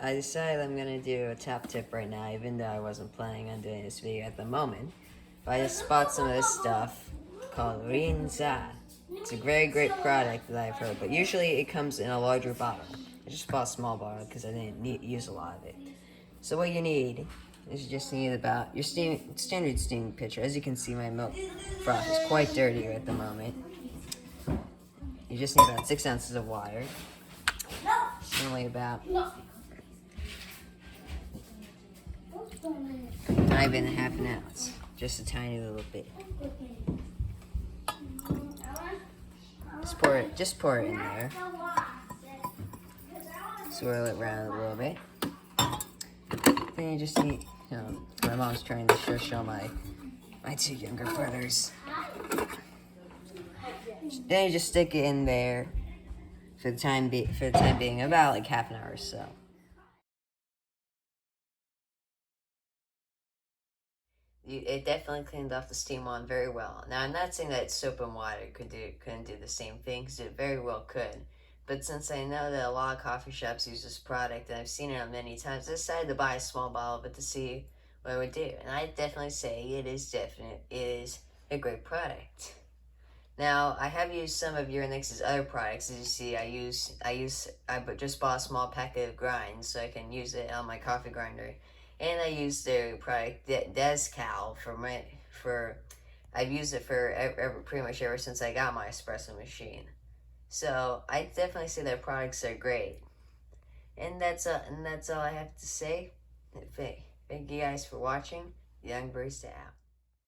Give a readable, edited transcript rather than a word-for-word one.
I decided I'm gonna do a top tip right now, even though I wasn't planning on doing this video at the moment. But I just bought some of this stuff called Rinza. It's a very great product that I've heard, but usually it comes in a larger bottle. I just bought a small bottle because I didn't use a lot of it. So what you need is you just need about your standard steam pitcher. As you can see, my milk froth is quite dirty at the moment. You just need about 6 ounces of water. Only about not even half an ounce, just a tiny little bit. Just pour it in there. Swirl it around a little bit. Then you just need, my mom's trying to show my two younger brothers. Then you just stick it in there for the time being, about like half an hour or so. It definitely cleaned off the steam wand very well. Now, I'm not saying that soap and water couldn't do the same thing, because it very well could. But since I know that a lot of coffee shops use this product, and I've seen it on many times, I decided to buy a small bottle of it to see what it would do. And I definitely say it is a great product. Now, I have used some of Uranix's other products. As you see, I just bought a small packet of grinds so I can use it on my coffee grinder. And I use their product, Descal, I've used it for pretty much ever since I got my espresso machine. So, I definitely say their products are great. And that's all I have to say. Thank you guys for watching. Young Barista out.